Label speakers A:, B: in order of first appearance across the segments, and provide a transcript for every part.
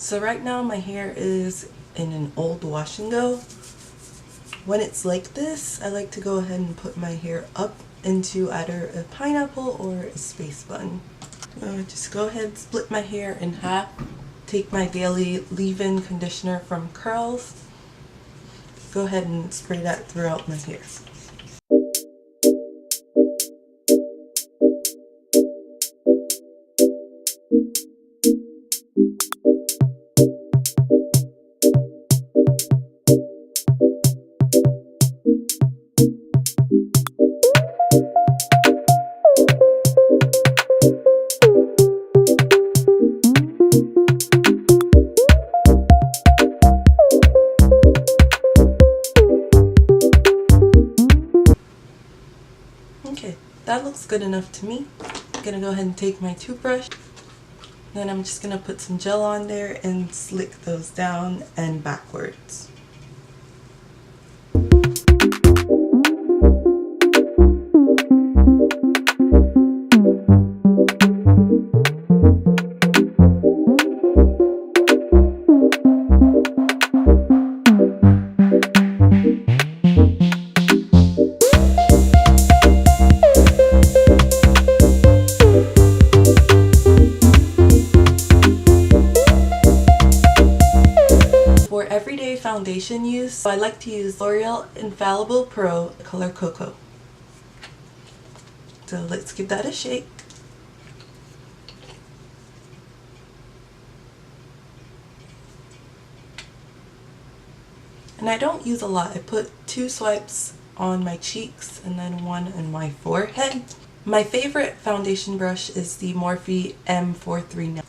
A: So right now my hair is in an old wash and go. When it's like this, I like to go ahead and put my hair up into either a pineapple or a space bun. Just go ahead and split my hair in half. Take my daily leave-in conditioner from Curls. Go ahead and spray that throughout my hair. Okay, that looks good enough to me. I'm gonna go ahead and take my toothbrush. Then I'm just gonna put some gel on there and slick those down and backwards. For everyday foundation use, I like to use L'Oreal Infallible Pro color Cocoa. So let's give that a shake. And I don't use a lot. I put 2 swipes on my cheeks and then 1 on my forehead. My favorite foundation brush is the Morphe M439.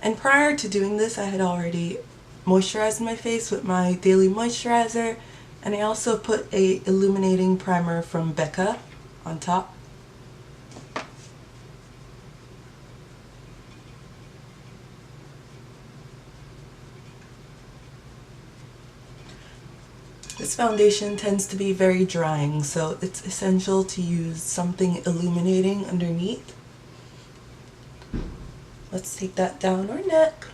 A: And prior to doing this, I had already moisturized my face with my daily moisturizer, and I also put a illuminating primer from Becca on top. This foundation tends to be very drying, so it's essential to use something illuminating underneath. Let's take that down our neck.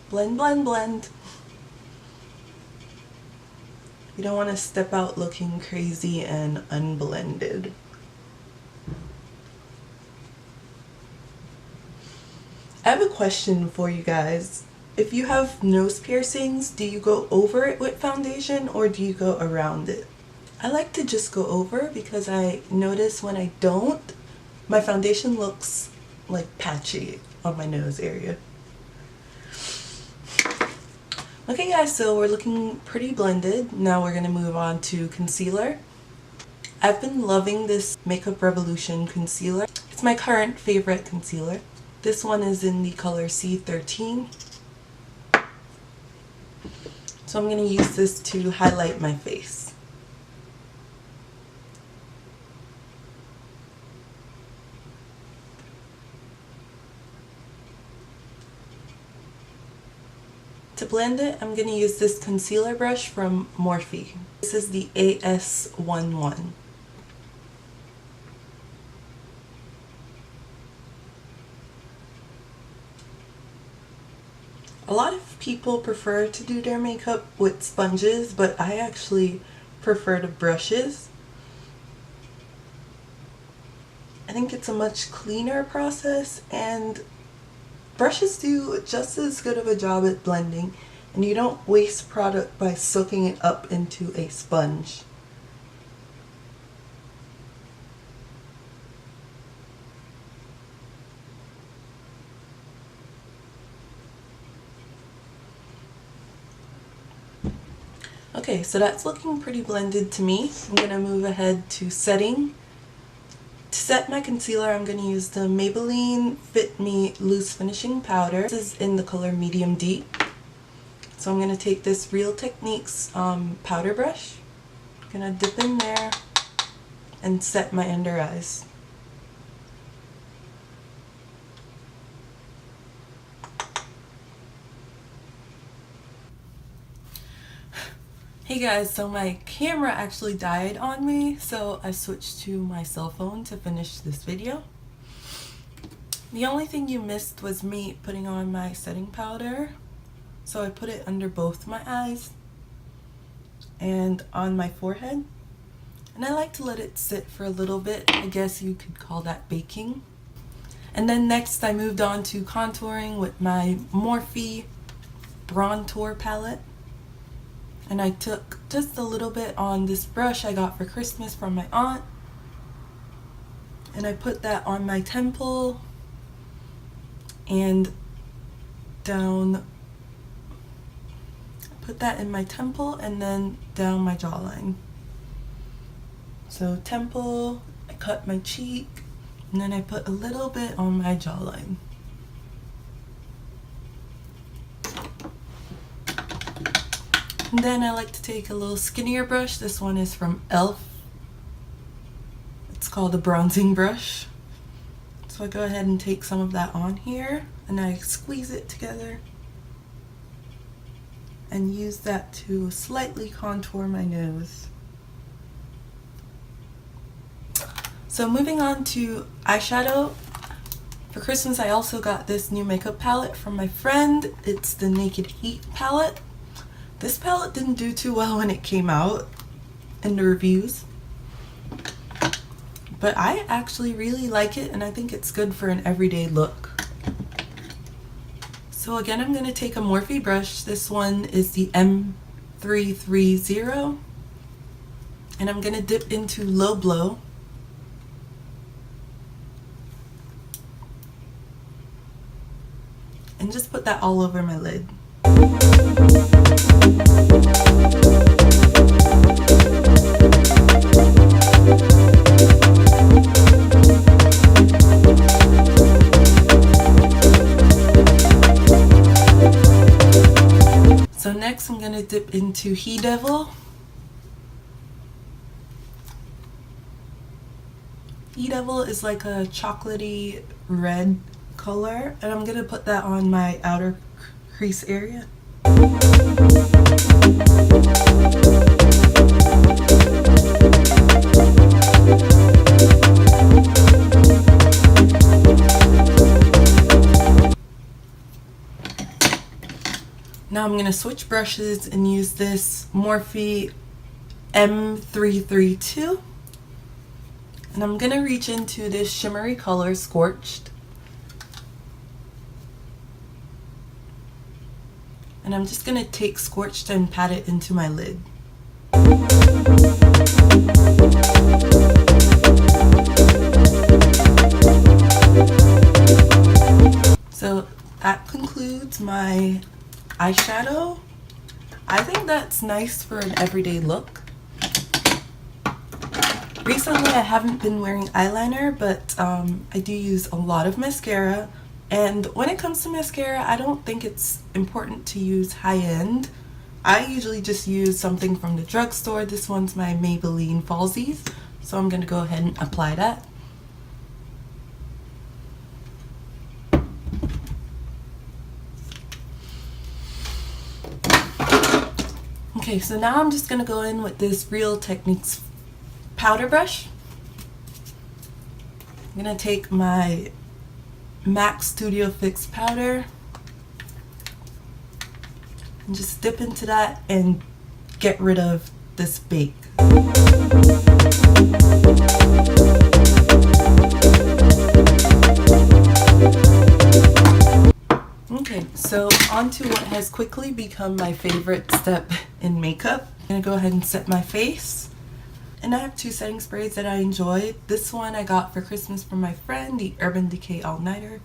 A: Blend, blend, blend. You don't want to step out looking crazy and unblended. I have a question for you guys. If you have nose piercings, do you go over it with foundation or do you go around it? I like to just go over because I notice when I don't, my foundation looks like patchy on my nose area. Okay guys, so we're looking pretty blended. Now we're going to move on to concealer. I've been loving this Makeup Revolution concealer. It's my current favorite concealer. This one is in the color C13. So I'm going to use this to highlight my face. To blend it, I'm going to use this concealer brush from Morphe. This is the AS11. A lot of people prefer to do their makeup with sponges, but I actually prefer the brushes. I think it's a much cleaner process, and brushes do just as good of a job at blending, and you don't waste product by soaking it up into a sponge. Okay, so that's looking pretty blended to me. I'm going to move ahead to setting. To set my concealer, I'm going to use the Maybelline Fit Me Loose Finishing Powder. This is in the color Medium Deep. So I'm going to take this Real Techniques powder brush. I'm going to dip in there and set my under eyes. Hey guys, so my camera actually died on me, so I switched to my cell phone to finish this video. The only thing you missed was me putting on my setting powder. So I put it under both my eyes and on my forehead. And I like to let it sit for a little bit. I guess you could call that baking. And then next I moved on to contouring with my Morphe Bronzer palette. And I took just a little bit on this brush I got for Christmas from my aunt. And I put that on my temple and down. Put that in my temple and then down my jawline. So temple, I cut my cheek, and then I put a little bit on my jawline. And then I like to take a little skinnier brush. This one is from e.l.f. It's called a bronzing brush. So I go ahead and take some of that on here and I squeeze it together and use that to slightly contour my nose. So moving on to eyeshadow. For Christmas I also got this new makeup palette from my friend. It's the Naked Heat palette. This palette didn't do too well when it came out in the reviews, but I actually really like it and I think it's good for an everyday look. So again, I'm going to take a Morphe brush. This one is the M330 and I'm going to dip into Low Blow. And just put that all over my lid. So next I'm going to dip into He Devil. He Devil is like a chocolatey red color, and I'm going to put that on my outer crease area. Now I'm going to switch brushes and use this Morphe M332. And I'm going to reach into this shimmery color, Scorched. And I'm just going to take Scorched and pat it into my lid. So that concludes my eyeshadow. I think that's nice for an everyday look. Recently I haven't been wearing eyeliner, but I do use a lot of mascara. And when it comes to mascara, I don't think it's important to use high-end. I usually just use something from the drugstore. This one's my Maybelline Falsies, so I'm going to go ahead and apply that. Okay, so now I'm just going to go in with this Real Techniques powder brush. I'm going to take my MAC Studio Fix powder and just dip into that and get rid of this bake. Okay, so on to what has quickly become my favorite step in makeup. I'm going to go ahead and set my face. And I have two setting sprays that I enjoy. This one I got for Christmas from my friend, the Urban Decay All Nighter.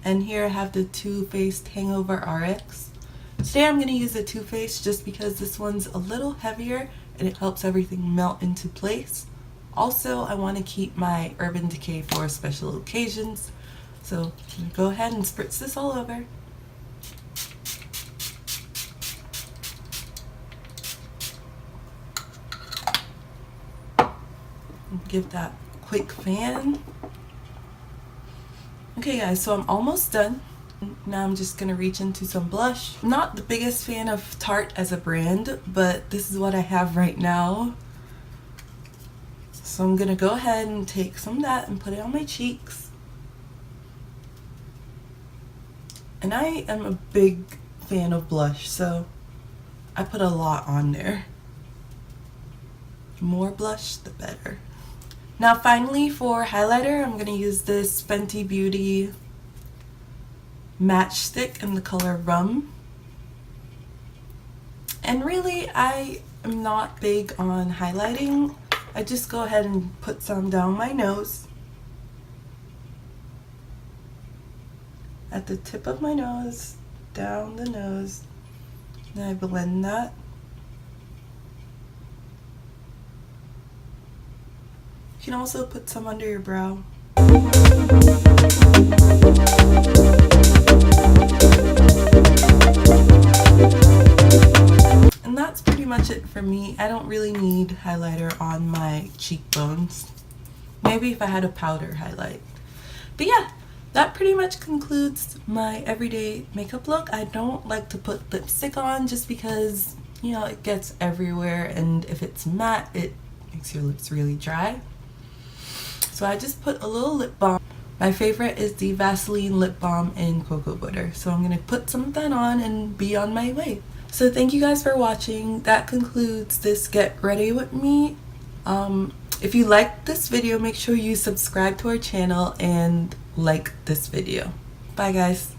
A: And here I have the Too Faced Hangover RX. Today I'm going to use the Too Faced just because this one's a little heavier and it helps everything melt into place. Also, I want to keep my Urban Decay for special occasions. So I'm going to go ahead and spritz this all over. Give that a quick fan. Okay guys, so I'm almost done. Now I'm just gonna reach into some blush. I'm not the biggest fan of Tarte as a brand, but this is what I have right now. So I'm gonna go ahead and take some of that and put it on my cheeks. And I am a big fan of blush, so I put a lot on there. The more blush, the better. Now finally for highlighter, I'm gonna use this Fenty Beauty matchstick in the color Rum. And really, I am not big on highlighting. I just go ahead and put some down my nose, at the tip of my nose, down the nose. Then I blend that. You can also put some under your brow. And that's pretty much it for me. I don't really need highlighter on my cheekbones. Maybe if I had a powder highlight. But yeah, that pretty much concludes my everyday makeup look. I don't like to put lipstick on just because, you know, it gets everywhere, and if it's matte, it makes your lips really dry. So I just put a little lip balm. My favorite is the Vaseline lip balm in cocoa butter. So I'm gonna put some of that on and be on my way. So thank you guys for watching. That concludes this Get Ready With Me. If you liked this video, make sure you subscribe to our channel and like this video. Bye guys.